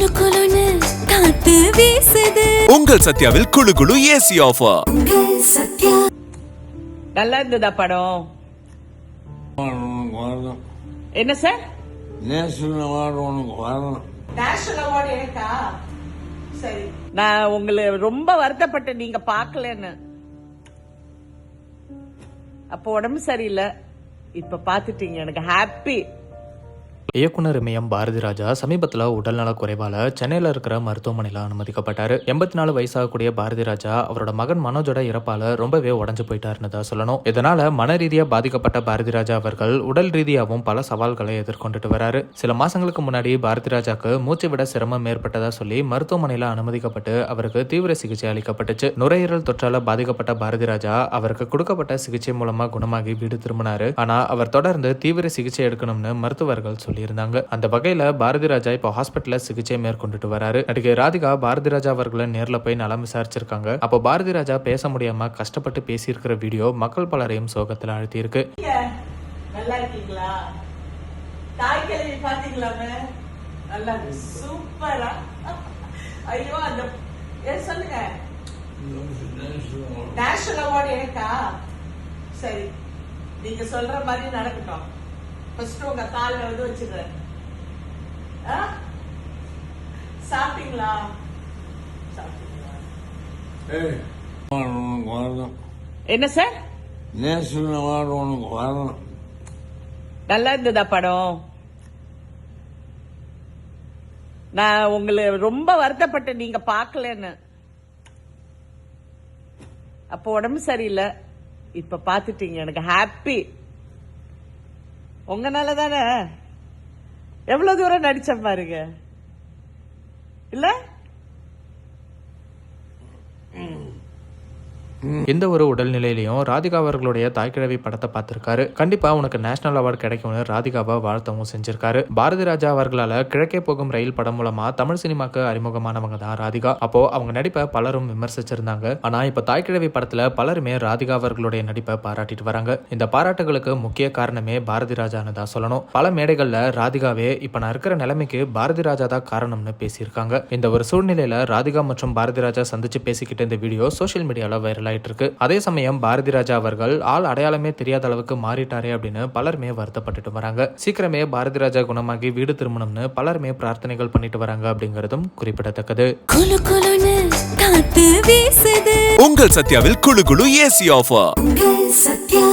குளு குளுன்னு காத்து வீசுது. உங்கள் சத்யாவில் குளு குளு ஏசி ஆஃபர். சத்யா நல்லா இருந்ததா படம்? என்ன சார்? நேஷனல் அவார்டு உனக்கு வரணும். நேஷனல் அவார்டு எனக்கா? சரி, நான் உங்களை ரொம்ப வருத்தப்பட்டேன் நீங்க பாக்கலன்னு. அப்போ உடம்பு சரியில்லை, இப்ப பாத்துட்டீங்க, எனக்கு ஹாப்பி. இயக்குனர் இமயம் பாரதிராஜா சமீபத்தில் உடல்நல குறைவால சென்னையில் இருக்கிற மருத்துவமனையில் அனுமதிக்கப்பட்டாரு. 84 வயசாகக்கூடிய பாரதிராஜா அவரோட மகன் மனோஜோட இறப்பால ரொம்பவே உடஞ்சு போயிட்டாருன்னு தான் சொல்லணும். இதனால மன ரீதியா பாதிக்கப்பட்ட பாரதிராஜா அவர்கள் உடல் ரீதியாகவும் பல சவால்களை எதிர்கொண்டுட்டு வராரு. சில மாசங்களுக்கு முன்னாடி பாரதிராஜாக்கு மூச்சு விட சிரமம் ஏற்பட்டதா சொல்லி மருத்துவமனையில் அனுமதிக்கப்பட்டு அவருக்கு தீவிர சிகிச்சை அளிக்கப்பட்டுச்சு. நுரையீரல் தொற்றால பாதிக்கப்பட்ட பாரதிராஜா அவருக்கு கொடுக்கப்பட்ட சிகிச்சை மூலமா குணமாகி வீடு திரும்பினாரு. ஆனா அவர் தொடர்ந்து தீவிர சிகிச்சை எடுக்கணும்னு மருத்துவர்கள் சொல்லி இருந்தாங்க. அந்த வகையில பாரதிராஜா இப்போ ஹாஸ்பிட்டல்ல சிகிச்சை மேற்கொண்டுட்டு வராரு. நடிகை ராதிகா பாரதிராஜா அவர்களை நேர்ல போய் நலம் விசாரிச்சிருக்காங்க. அப்போ பாரதிராஜா பேச முடியாம கஷ்டப்பட்டு பேசியிருக்கிற வீடியோ மக்கள் பலரையும் சோகத்துல அழுத்தி இருக்கு. நல்லா இருக்கீங்களா? தாய் கிழவி பாத்தீங்களாமே, நல்லா சூப்பரா. ஐயோ, அந்த சொல்லுங்க, நேஷனல் அவார்டு எனக்கா? சரி, நீங்க சொல்ற மாதிரி நடக்கட்டும். ஃபர்ஸ்ட் உங்க கால்ல வந்து வச்சிடுறேன். சாப்பிட்டீங்களா? உனக்கு வரணும். என்ன சார்? நேஷனல் அவார்டு உனக்கு வரணும். நல்லா இருந்ததா படம்? நான் உங்களை ரொம்ப வருத்தப்பட்டேன் நீங்க பாக்கலன்னு. அப்போ உடம்பு சரியில்லை, இப்ப பாத்துட்டீங்க, எனக்கு ஹாப்பி. உங்கனால தானே எவ்வளவு தூரம் நடிச்ச பாருங்க, இல்ல? எந்த ஒரு உடல்நிலையிலையும் ராதிகா அவர்களுடைய தாய்க்கிழவி படத்தை பார்த்திருக்காரு. கண்டிப்பா உனக்கு நேஷனல் அவார்டு கிடைக்கும்னு ராதிகாவை வாழ்த்தவும் செஞ்சிருக்காரு. பாரதிராஜா அவர்களால கிழக்கே போகும் ரயில் படம் மூலமா தமிழ் சினிமாக்கு அறிமுகமானவங்க தான் ராதிகா. அப்போ அவங்க நடிப்பை பலரும் விமர்சிச்சிருந்தாங்க. ஆனா இப்ப தாய்க்கிழவி படத்துல பலருமே ராதிகா அவர்களுடைய நடிப்பை பாராட்டிட்டு வராங்க. இந்த பாராட்டுகளுக்கு முக்கிய காரணமே பாரதிராஜான்னு தான் சொல்லணும். பல மேடைகள்ல ராதிகாவே இப்ப நான் இருக்கிற நிலைமைக்கு பாரதிராஜா தான் காரணம்னு பேசியிருக்காங்க. இந்த ஒரு சூழ்நிலையில ராதிகா மற்றும் பாரதிராஜா சந்திச்சு பேசிக்கிட்ட இந்த வீடியோ சோசியல் மீடியால வைரல் ஆயிட்டு இருக்கு. அதே சமயம் பாரதிராஜா அவர்கள் ஆள் அடையாளமே தெரியாத அளவுக்கு மாறிட்டாரே அப்படின்னு பலருமே வருத்தப்பட்டுட்டு வராங்க. சீக்கிரமே பாரதிராஜா குணமாகி வீடு திரும்பணும்னு பலருமே பிரார்த்தனைகள் பண்ணிட்டு வராங்க அப்படிங்கறதும் குறிப்பிடத்தக்கது. குளு குளுன்னு காத்து வீசுது. உங்கள் சத்யாவில் குளு குளு ஏசி ஆஃபர். சத்யா